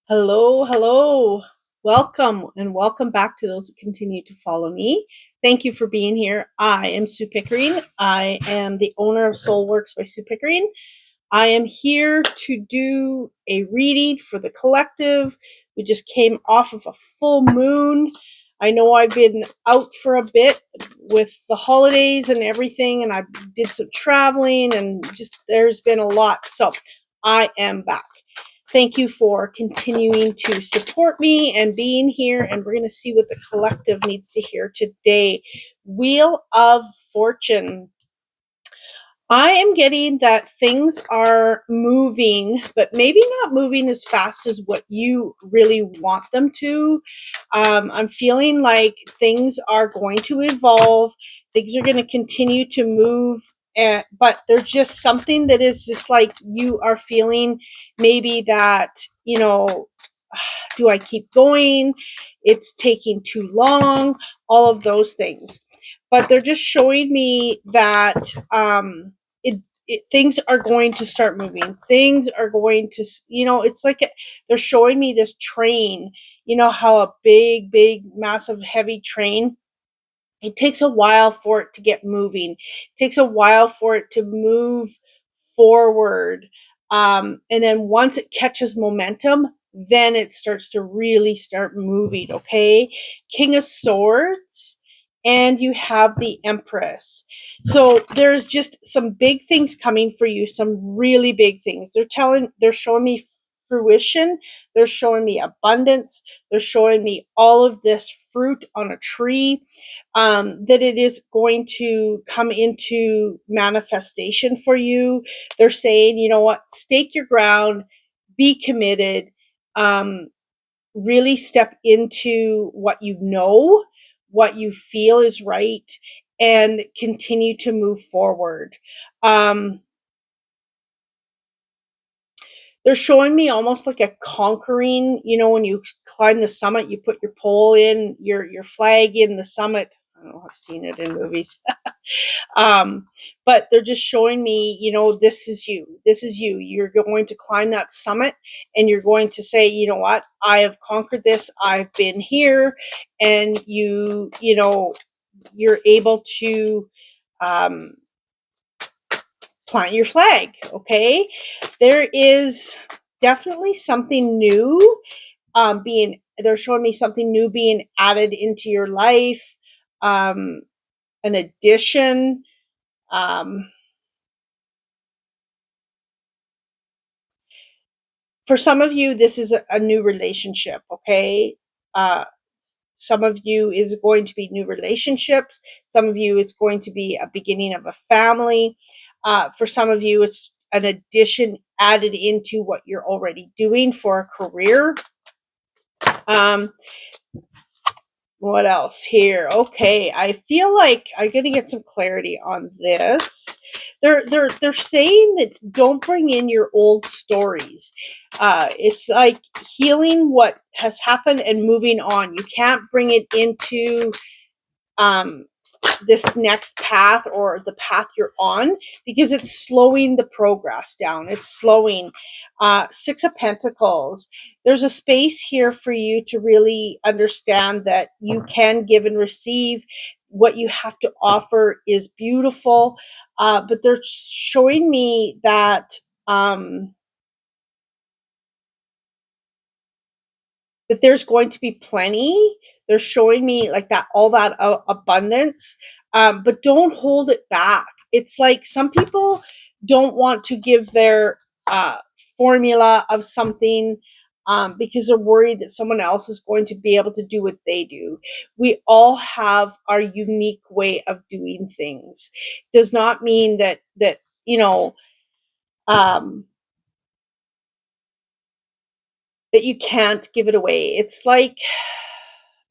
Hello, hello. Welcome and welcome back to those that continue to follow me. Thank you for being here. I am Sue Pickering. I am the owner of Soul Works by Sue Pickering. I am here to do a reading for the collective. We just came off of a full moon. I know I've been out for a bit with the holidays and everything, and I did some traveling, and just there's been a lot. So I am back. Thank you for continuing to support me and being here. And we're going to see what the collective needs to hear today. Wheel of Fortune. I am getting that things are moving, but maybe not moving as fast as what you really want them to. I'm feeling like things are going to evolve. Things are going to continue to move, but there's just something that is just like you are feeling maybe that, do I keep going? It's taking too long, all of those things. But they're just showing me that things are going to start moving. Things are going to, it's like they're showing me this train. You know how a big, big, massive, heavy train, it takes a while for it to get moving. It takes a while for it to move forward. And then once it catches momentum, then it starts to really start moving. Okay. King of Swords. And you have the Empress. So there's just some big things coming for you, some really big things. They're showing me fruition. They're showing me abundance. They're showing me all of this fruit on a tree, that it is going to come into manifestation for you. They're saying, you know what, stake your ground, be committed, um, really step into what you know, what you feel is right, and continue to move forward. Um, they're showing me almost like a conquering, when you climb the summit, you put your pole in, your flag in the summit. I don't know, I've seen it in movies. um, but they're just showing me, this is you. This is you. You're going to climb that summit and you're going to say, you know what? I have conquered this. I've been here. And you're able to um, plant your flag. Okay. There is definitely something new they're showing me something new being added into your life, an addition. Um, for some of you, this is a new relationship, okay? Uh, some of you is going to be new relationships. Some of you, it's going to be a beginning of a family. For some of you, it's an addition added into what you're already doing for a career. Um, what else here? Okay, I feel like I'm gonna get some clarity on this. They're saying that don't bring in your old stories. It's like healing what has happened and moving on. You can't bring it into um, this next path or the path you're on because it's slowing the progress down. It's slowing. Six of Pentacles. There's a space here for you to really understand that you can give and receive. What you have to offer is beautiful, but they're showing me that there's going to be plenty. They're showing me like that, all that abundance, but don't hold it back. It's like some people don't want to give their uh, formula of something because they're worried that someone else is going to be able to do what they do. We all have our unique way of doing things. Does not mean that um, that you can't give it away. It's like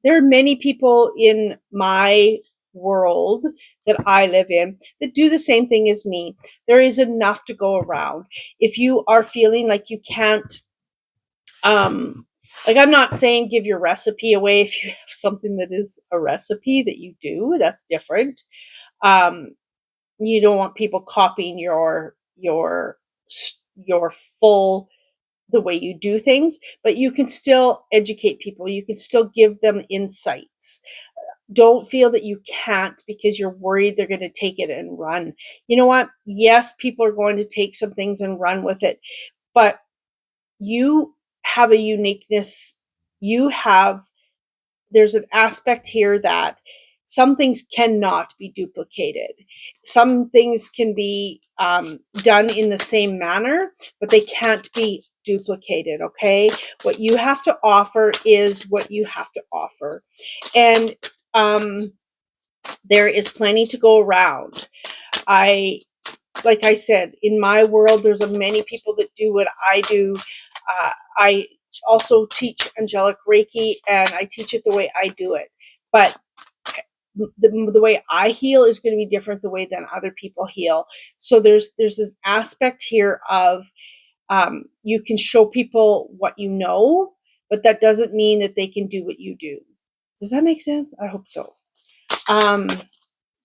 there are many people in my world that I live in that do the same thing as me. There is enough to go around. If you are feeling like you can't, like I'm not saying give your recipe away if you have something that is a recipe that you do, that's different. Um, you don't want people copying your full the way you do things, but you can still educate people. You can still give them insights. Don't feel that you can't because you're worried they're going to take it and run. You know what? Yes, people are going to take some things and run with it, but you have a uniqueness. You have, there's an aspect here that some things cannot be duplicated. Some things can be done in the same manner, but they can't be duplicated. Okay. What you have to offer is what you have to offer. And there is plenty to go around. Like I said, in my world, there's many people that do what I do. I also teach angelic Reiki, and I teach it the way I do it. But the way I heal is going to be different the way than other people heal. So there's an aspect here of you can show people what you know, but that doesn't mean that they can do what you do. Does that make sense? I hope so.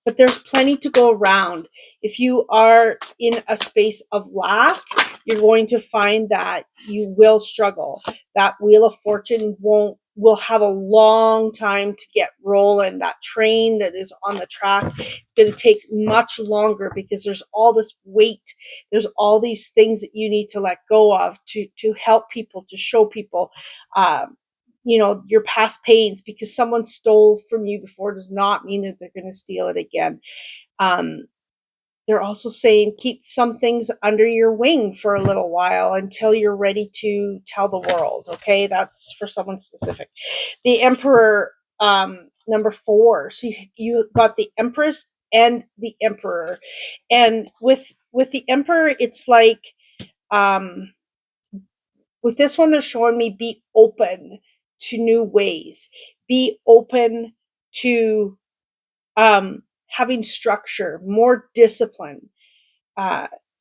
But there's plenty to go around. If you are in a space of lack, you're going to find that you will struggle. That wheel of fortune will have a long time to get rolling. That train that is on the track, it's going to take much longer because there's all this weight. There's all these things that you need to let go of to help people, to show people, your past pains. Because someone stole from you before does not mean that they're going to steal it again. They're also saying keep some things under your wing for a little while until you're ready to tell the world. Okay, that's for someone specific. The Emperor, number 4. So you got the Empress and the Emperor, and with the Emperor, it's like with this one, they're showing me be open to new ways, be open to having structure, more discipline.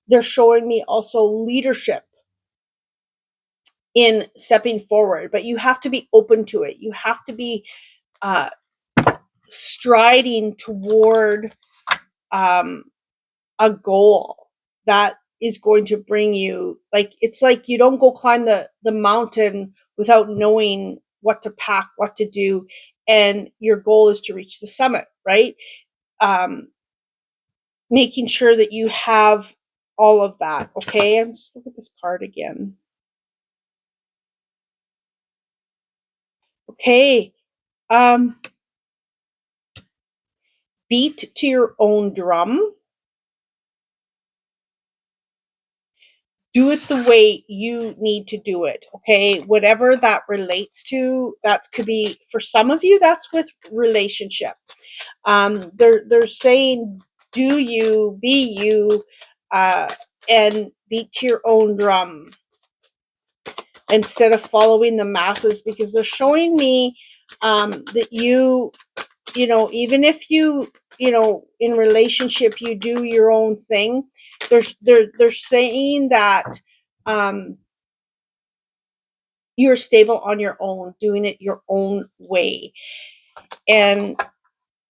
They're showing me also leadership in stepping forward, but you have to be open to it. You have to be striding toward a goal that is going to bring you, like, it's like you don't go climb the mountain without knowing what to pack, what to do, and your goal is to reach the summit, right? Making sure that you have all of that. Okay, I'm just look at this card again. Okay, beat to your own drum. Do it the way you need to do it. Okay, whatever that relates to. That could be, for some of you, that's with relationship. They're saying do you, be you, and beat to your own drum instead of following the masses, because they're showing me that even if in relationship you do your own thing, they're saying that you're stable on your own, doing it your own way. And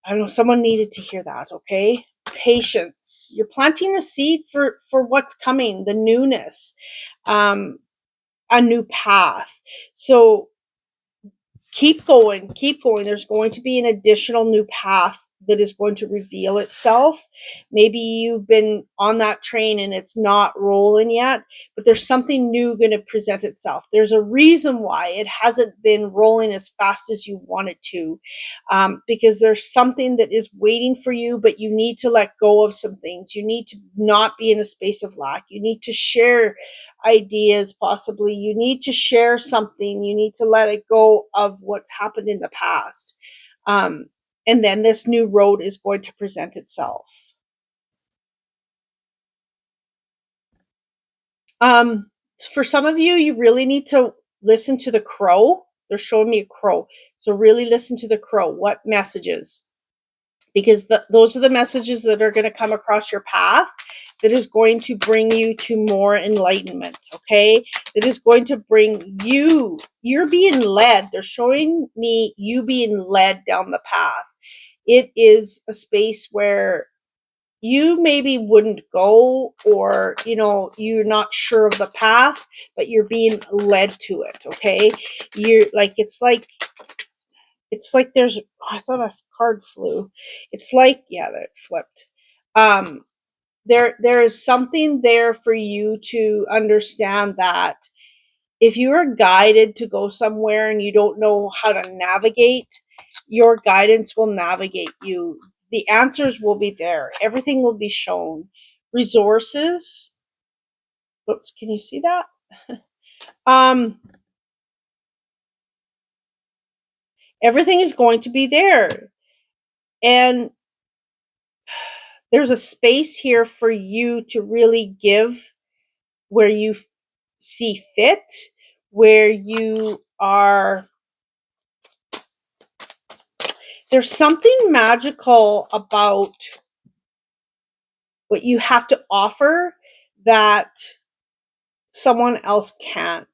I don't know, someone needed to hear that. Okay, patience. You're planting a seed for what's coming, the newness, a new path. So keep going, keep going. There's going to be an additional new path that is going to reveal itself. Maybe you've been on that train and it's not rolling yet, but there's something new going to present itself. There's a reason why it hasn't been rolling as fast as you want it to, because there's something that is waiting for you, but you need to let go of some things. You need to not be in a space of lack. You need to share ideas, possibly. You need to share something. You need to let it go of what's happened in the past. And then this new road is going to present itself. For some of you, you really need to listen to the crow. They're showing me a crow. So really listen to the crow. What messages? Because those are the messages that are going to come across your path that is going to bring you to more enlightenment. Okay, that is going to bring you're being led. They're showing me you being led down the path. It is a space where you maybe wouldn't go, or you're not sure of the path, but you're being led to it. Okay, you're like it's like there's, I thought a card flew. It's like, yeah, that flipped. um there is something there for you to understand that if you are guided to go somewhere and you don't know how to navigate, your guidance will navigate you. The answers will be there. Everything will be shown. Resources. Oops, can you see that? Um, Everything is going to be there. And there's a space here for you to really give where you see fit, where you are. There's something magical about what you have to offer that someone else can't.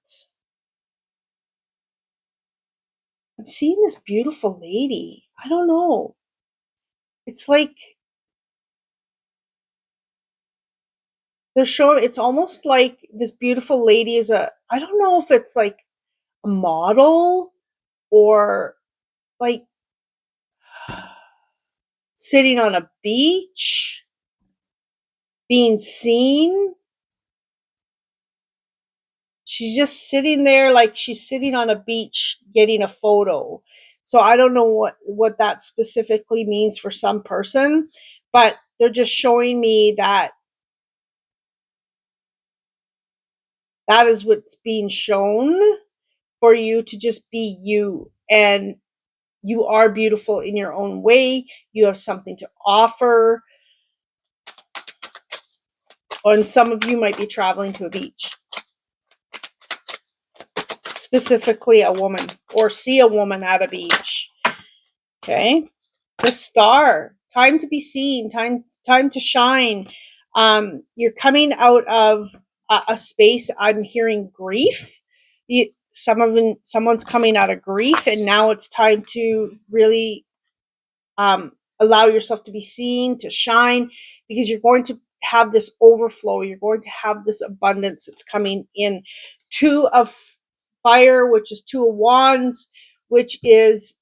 I'm seeing this beautiful lady. I don't know. It's like they're showing, it's almost like this beautiful lady is I don't know if it's like a model or like sitting on a beach, being seen. She's just sitting there like she's sitting on a beach getting a photo. So I don't know what that specifically means for some person, but they're just showing me that that is what's being shown for you to just be you. And you are beautiful in your own way. You have something to offer. And some of you might be traveling to a beach, specifically a woman, or see a woman at a beach. Okay. The star, time to be seen, time to shine. You're coming out of a space. I'm hearing grief. Someone's coming out of grief, and now it's time to really allow yourself to be seen, to shine, because you're going to have this overflow. You're going to have this abundance that's coming in. Two of fire, which is two of wands, which is,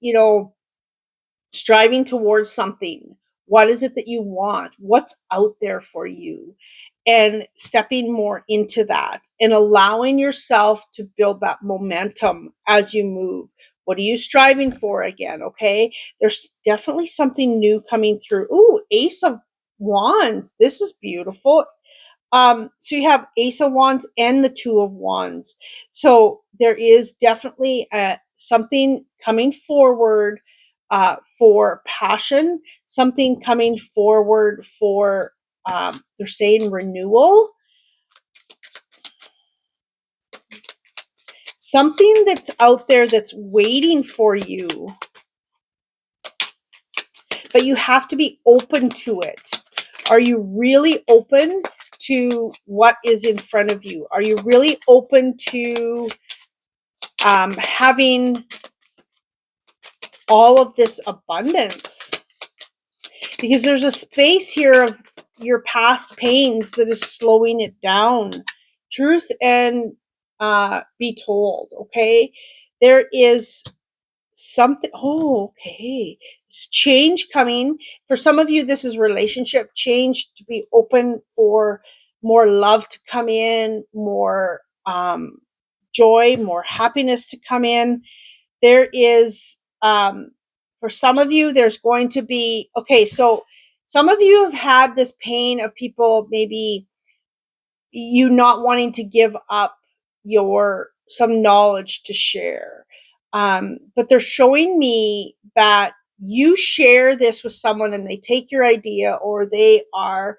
striving towards something. What is it that you want? What's out there for you? And stepping more into that and allowing yourself to build that momentum as you move. What are you striving for again? Okay. There's definitely something new coming through. Ooh, Ace of Wands. This is beautiful. So you have Ace of Wands and the Two of Wands. So there is definitely something coming forward for passion, something coming forward for, they're saying renewal, something that's out there that's waiting for you, but you have to be open to it. Are you really open to what is in front of you? Are you really open to having all of this abundance? Because there's a space here of your past pains that is slowing it down. Truth and be told, okay? There is something, oh, okay. There's change coming. For some of you, this is relationship change, to be open for more love to come in, more joy, more happiness to come in. There is, for some of you, there's going to be, okay, so some of you have had this pain of people maybe you not wanting to give up some knowledge to share. But they're showing me that you share this with someone and they take your idea, or they are,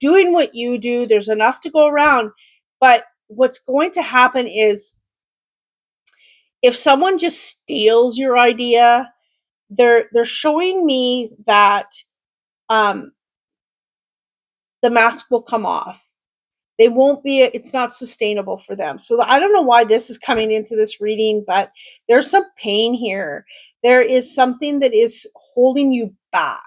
doing what you do. There's enough to go around. But what's going to happen is, if someone just steals your idea, they're showing me that um, the mask will come off. They won't be, it's not sustainable for them. So I don't know why this is coming into this reading, but there's some pain here. There is something that is holding you back.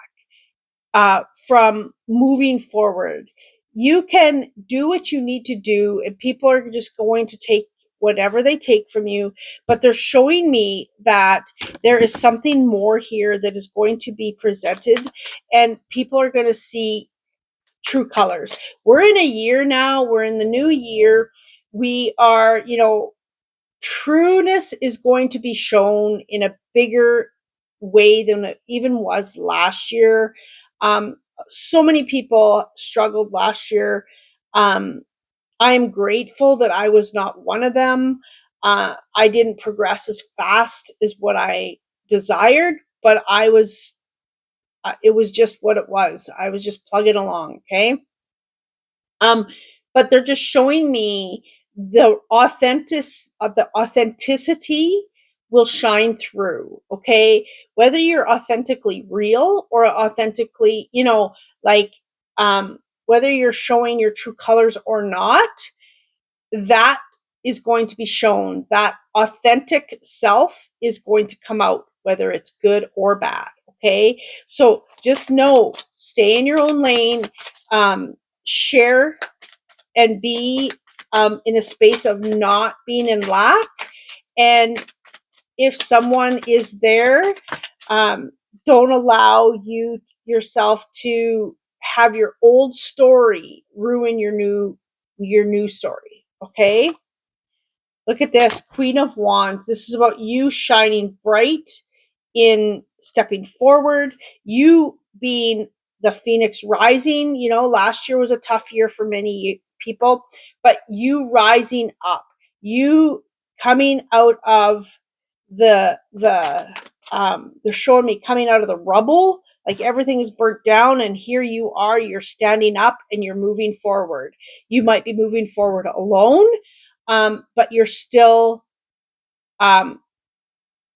from moving forward. You can do what you need to do, and people are just going to take whatever they take from you. But they're showing me that there is something more here that is going to be presented, and people are going to see true colors. We're in a year now, we're in the new year. We are, trueness is going to be shown in a bigger way than it even was last year. Um, so many people struggled last year. Um, I am grateful that I was not one of them. I didn't progress as fast as what I desired, but it was just what it was. I was just plugging along. Okay. Um, but they're just showing me the authenticity will shine through. Okay, whether you're authentically real or authentically, like whether you're showing your true colors or not, that is going to be shown. That authentic self is going to come out, whether it's good or bad. Okay, so just know, stay in your own lane, share and be in a space of not being in lack. And if someone is there, um, don't allow yourself to have your old story ruin your new story. Okay. Look at this, Queen of Wands. This is about you shining bright in stepping forward, you being the Phoenix rising. Last year was a tough year for many people, but you rising up, you coming out of they're showing me coming out of the rubble, like everything is burnt down, and here you are, you're standing up and you're moving forward. You might be moving forward alone, but you're still um,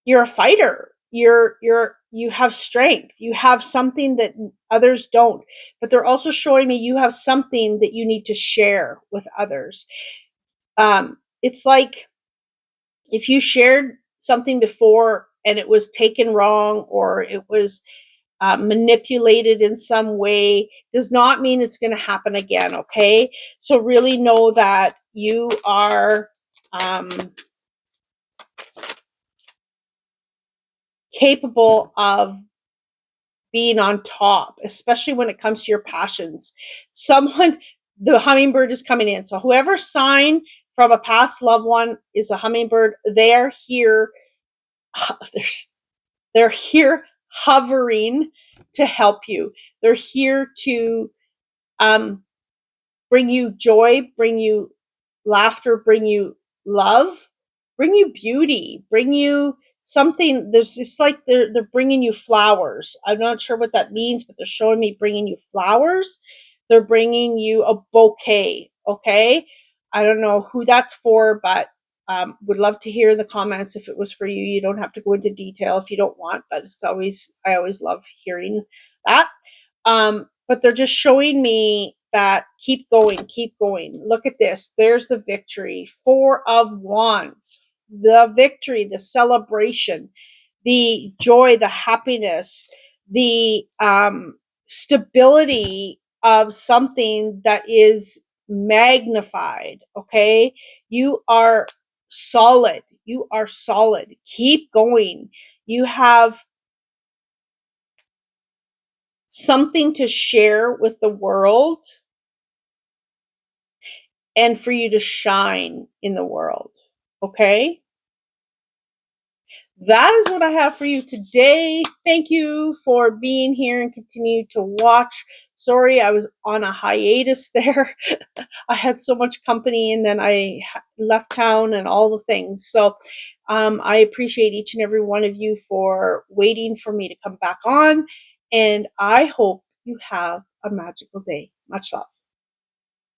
you're a fighter. You have strength. You have something that others don't. But they're also showing me you have something that you need to share with others. It's like if you shared something before and it was taken wrong, or it was manipulated in some way, does not mean it's going to happen again. Okay, so really know that you are capable of being on top, especially when it comes to your passions. The hummingbird is coming in. So whoever sign from a past loved one is a hummingbird. They're here. They're, they're here hovering to help you. They're here to um, bring you joy, bring you laughter, bring you love, bring you beauty, bring you something. There's just like they're bringing you flowers. I'm not sure what that means, but they're showing me bringing you flowers. They're bringing you a bouquet. Okay, I don't know who that's for, but would love to hear in the comments if it was for you. You don't have to go into detail if you don't want, but I always love hearing that. But they're just showing me that keep going, keep going. Look at this. There's the victory. 4 of Wands. The victory, the celebration, the joy, the happiness, the stability of something that is magnified. Okay. You are solid. You are solid. Keep going. You have something to share with the world and for you to shine in the world. Okay? That is what I have for you today. Thank you for being here and continue to watch. Sorry, I was on a hiatus there. I had so much company and then I left town and all the things. So I appreciate each and every one of you for waiting for me to come back on. And I hope you have a magical day. Much love.